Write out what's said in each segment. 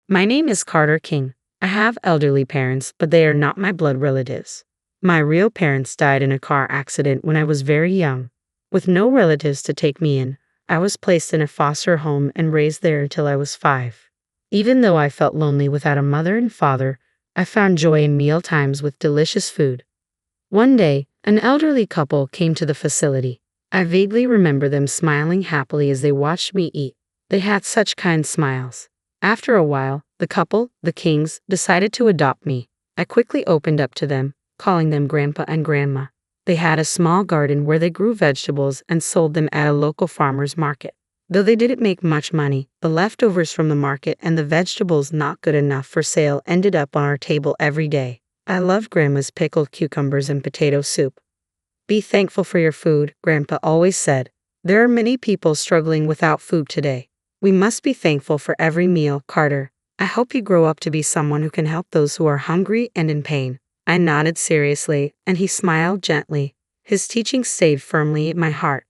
My name is Carter King. I have elderly parents, but they are not my blood relatives. My real parents died in a car accident when I was very young. With no relatives to take me in, I was placed in a foster home and raised there until I was 5. Even though I felt lonely without a mother and father, I found joy in meal times with delicious food. One day, an elderly couple came to the facility. I vaguely remember them smiling happily as they watched me eat. They had such kind smiles. After a while, the couple, the Kings, decided to adopt me. I quickly opened up to them, calling them Grandpa and Grandma. They had a small garden where they grew vegetables and sold them at a local farmer's market. Though they didn't make much money, the leftovers from the market and the vegetables not good enough for sale ended up on our table every day. I loved Grandma's pickled cucumbers and potato soup. Be thankful for your food, Grandpa always said. There are many people struggling without food today. We must be thankful for every meal, Carter. I hope you grow up to be someone who can help those who are hungry and in pain. I nodded seriously, and he smiled gently. His teaching stayed firmly in my heart.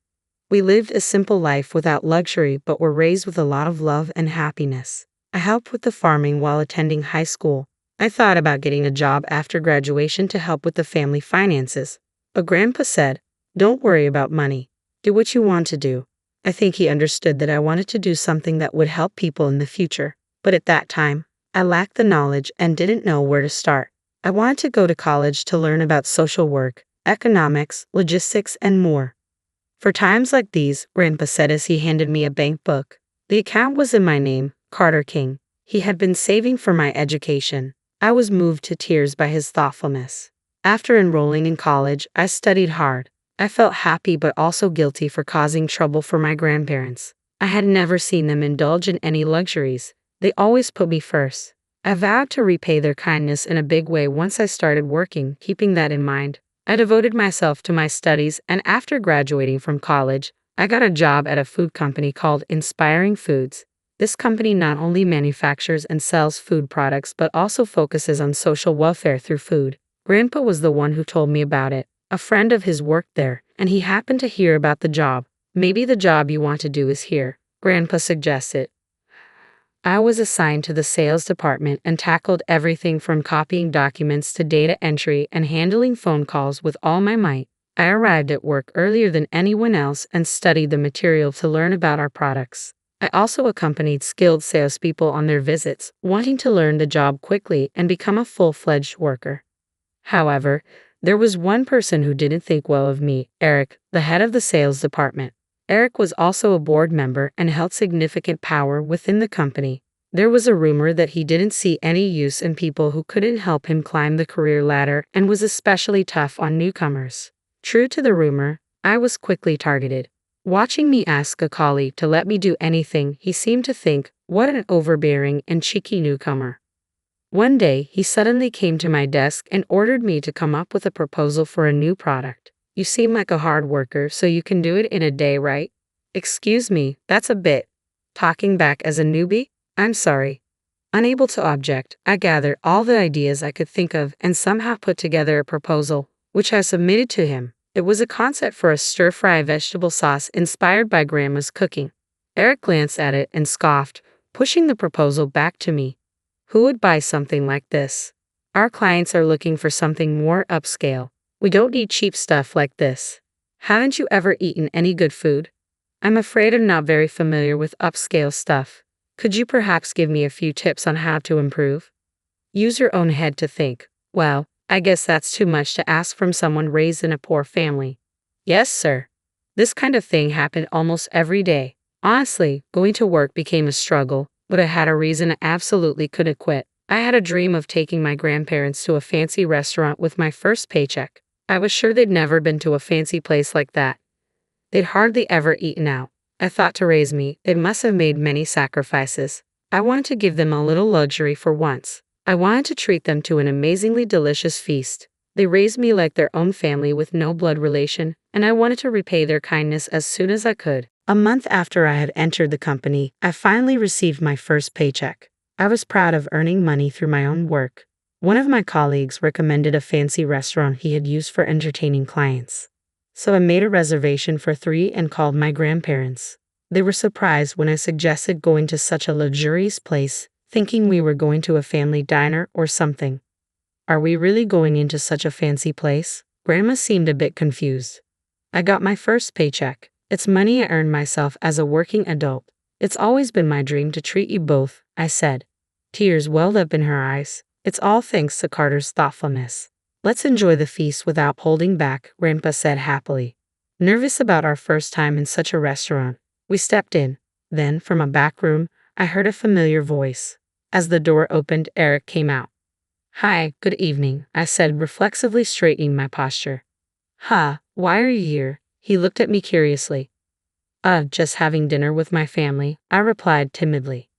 We lived a simple life without luxury but were raised with a lot of love and happiness. I helped with the farming while attending high school. I thought about getting a job after graduation to help with the family finances. But Grandpa said, "Don't worry about money. Do what you want to do." I think he understood that I wanted to do something that would help people in the future. But at that time, I lacked the knowledge and didn't know where to start. I wanted to go to college to learn about social work, economics, logistics, and more. For times like these, Grandpa said as he handed me a bank book. The account was in my name, Carter King. He had been saving for my education. I was moved to tears by his thoughtfulness. After enrolling in college, I studied hard. I felt happy but also guilty for causing trouble for my grandparents. I had never seen them indulge in any luxuries. They always put me first. I vowed to repay their kindness in a big way once I started working. Keeping that in mind, I devoted myself to my studies, and after graduating from college, I got a job at a food company called Inspiring Foods. This company not only manufactures and sells food products but also focuses on social welfare through food. Grandpa was the one who told me about it. A friend of his worked there, and he happened to hear about the job. "Maybe the job you want to do is here," Grandpa suggested. I was assigned to the sales department and tackled everything from copying documents to data entry and handling phone calls with all my might. I arrived at work earlier than anyone else and studied the material to learn about our products. I also accompanied skilled salespeople on their visits, wanting to learn the job quickly and become a full-fledged worker. However, there was one person who didn't think well of me, Eric, the head of the sales department. Eric was also a board member and held significant power within the company. There was a rumor that he didn't see any use in people who couldn't help him climb the career ladder and was especially tough on newcomers. True to the rumor, I was quickly targeted. Watching me ask a colleague to let me do anything, he seemed to think, "What an overbearing and cheeky newcomer." One day, he suddenly came to my desk and ordered me to come up with a proposal for a new product. "You seem like a hard worker, so you can do it in a day, right?" "Excuse me, that's a bit." Talking back as a newbie? "I'm sorry." Unable to object, I gathered all the ideas I could think of and somehow put together a proposal, which I submitted to him. It was a concept for a stir-fry vegetable sauce inspired by Grandma's cooking. Eric glanced at it and scoffed, pushing the proposal back to me. "Who would buy something like this? Our clients are looking for something more upscale. We don't need cheap stuff like this. Haven't you ever eaten any good food?" "I'm afraid I'm not very familiar with upscale stuff. Could you perhaps give me a few tips on how to improve?" Use your own head to think. Well, I guess that's too much to ask from someone raised in a poor family. Yes, sir. This kind of thing happened almost every day. Honestly, going to work became a struggle, but I had a reason I absolutely couldn't quit. I had a dream of taking my grandparents to a fancy restaurant with my first paycheck. I was sure they'd never been to a fancy place like that. They'd hardly ever eaten out. I thought to raise me, they must have made many sacrifices. I wanted to give them a little luxury for once. I wanted to treat them to an amazingly delicious feast. They raised me like their own family with no blood relation, and I wanted to repay their kindness as soon as I could. A month after I had entered the company, I finally received my first paycheck. I was proud of earning money through my own work. One of my colleagues recommended a fancy restaurant he had used for entertaining clients. So I made a reservation for 3 and called my grandparents. They were surprised when I suggested going to such a luxurious place, thinking we were going to a family diner or something. Are we really going into such a fancy place? Grandma seemed a bit confused. I got my first paycheck. It's money I earned myself as a working adult. It's always been my dream to treat you both, I said. Tears welled up in her eyes. It's all thanks to Carter's thoughtfulness. Let's enjoy the feast without holding back, Grandpa said happily. Nervous about our first time in such a restaurant, we stepped in. Then, from a back room, I heard a familiar voice. As the door opened, Eric came out. Hi, good evening, I said, reflexively straightening my posture. Why are you here? He looked at me curiously. Just having dinner with my family, I replied timidly.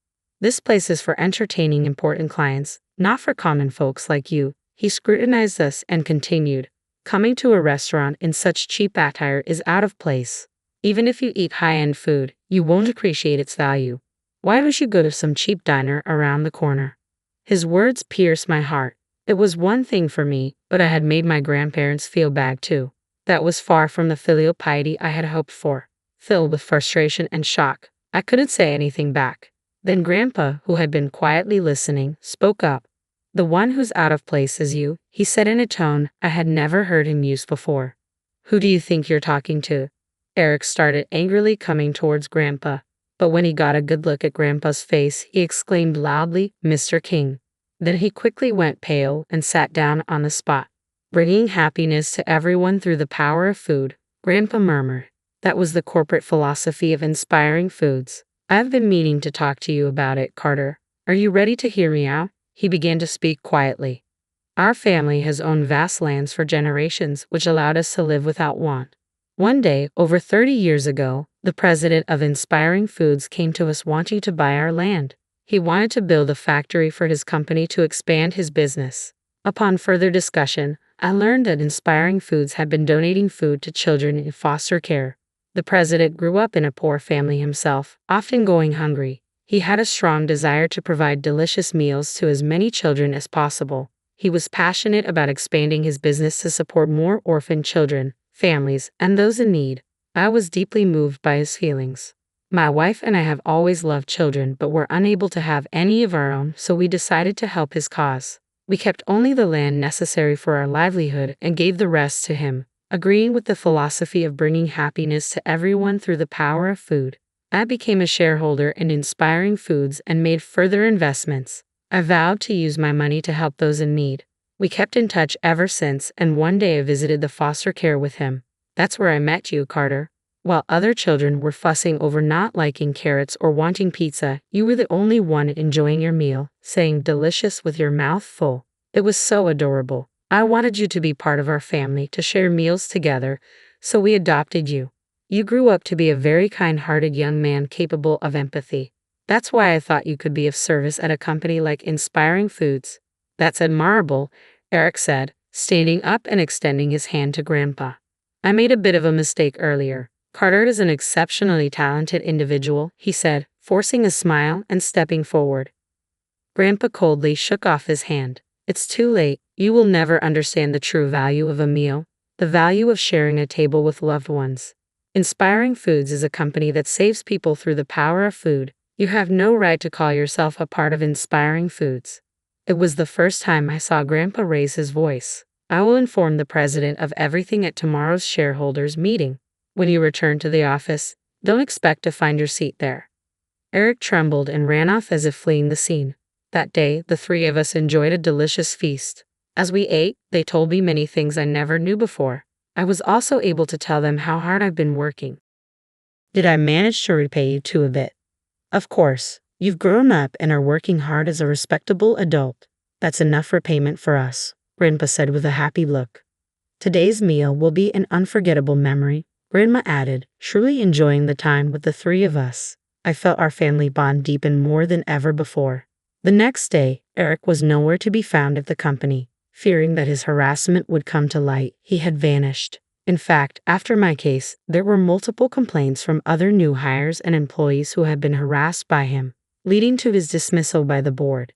This place is for entertaining important clients, not for common folks like you. He scrutinized us and continued. Coming to a restaurant in such cheap attire is out of place. Even if you eat high-end food, you won't appreciate its value. Why don't you go to some cheap diner around the corner? His words pierced my heart. It was one thing for me, but I had made my grandparents feel bad too. That was far from the filial piety I had hoped for. Filled with frustration and shock, I couldn't say anything back. Then Grandpa, who had been quietly listening, spoke up. The one who's out of place is you, he said in a tone I had never heard him use before. Who do you think you're talking to? Eric started angrily coming towards Grandpa, but when he got a good look at Grandpa's face, he exclaimed loudly, Mr. King. Then he quickly went pale and sat down on the spot. Bringing happiness to everyone through the power of food, Grandpa murmured. That was the corporate philosophy of inspiring foods. I've been meaning to talk to you about it, Carter. Are you ready to hear me out? He began to speak quietly. Our family has owned vast lands for generations, which allowed us to live without want. One day, over 30 years ago, the president of Inspiring Foods came to us wanting to buy our land. He wanted to build a factory for his company to expand his business. Upon further discussion, I learned that Inspiring Foods had been donating food to children in foster care. The president grew up in a poor family himself, often going hungry. He had a strong desire to provide delicious meals to as many children as possible. He was passionate about expanding his business to support more orphan children, families, and those in need. I was deeply moved by his feelings. My wife and I have always loved children, but were unable to have any of our own, so we decided to help his cause. We kept only the land necessary for our livelihood and gave the rest to him, agreeing with the philosophy of bringing happiness to everyone through the power of food. I became a shareholder in Inspiring Foods and made further investments. I vowed to use my money to help those in need. We kept in touch ever since, and one day I visited the foster care with him. That's where I met you, Carter. While other children were fussing over not liking carrots or wanting pizza, you were the only one enjoying your meal, saying delicious with your mouth full. It was so adorable. I wanted you to be part of our family, to share meals together, so we adopted you. You grew up to be a very kind-hearted young man capable of empathy. That's why I thought you could be of service at a company like Inspiring Foods. That's admirable, Eric said, standing up and extending his hand to Grandpa. I made a bit of a mistake earlier. Carter is an exceptionally talented individual, he said, forcing a smile and stepping forward. Grandpa coldly shook off his hand. It's too late. You will never understand the true value of a meal, the value of sharing a table with loved ones. Inspiring Foods is a company that saves people through the power of food. You have no right to call yourself a part of Inspiring Foods. It was the first time I saw Grandpa raise his voice. I will inform the president of everything at tomorrow's shareholders meeting. When you return to the office, don't expect to find your seat there. Eric trembled and ran off as if fleeing the scene. That day, the three of us enjoyed a delicious feast. As we ate, they told me many things I never knew before. I was also able to tell them how hard I've been working. Did I manage to repay you too a bit? Of course. You've grown up and are working hard as a respectable adult. That's enough repayment for us, Grandpa said with a happy look. Today's meal will be an unforgettable memory, Grandma added, truly enjoying the time with the three of us. I felt our family bond deepen more than ever before. The next day, Eric was nowhere to be found at the company. Fearing that his harassment would come to light, he had vanished. In fact, after my case, there were multiple complaints from other new hires and employees who had been harassed by him, leading to his dismissal by the board.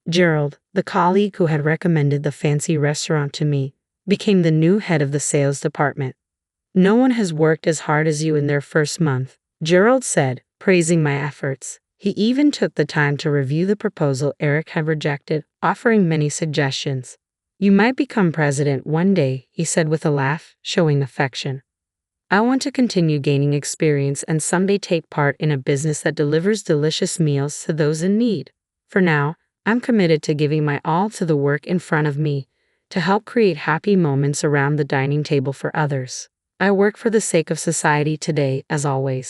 Gerald, the colleague who had recommended the fancy restaurant to me, became the new head of the sales department. No one has worked as hard as you in their first month, Gerald said, praising my efforts. He even took the time to review the proposal Eric had rejected, offering many suggestions. "You might become president one day," he said with a laugh, showing affection. "I want to continue gaining experience and someday take part in a business that delivers delicious meals to those in need. For now, I'm committed to giving my all to the work in front of me, to help create happy moments around the dining table for others. I work for the sake of society today, as always."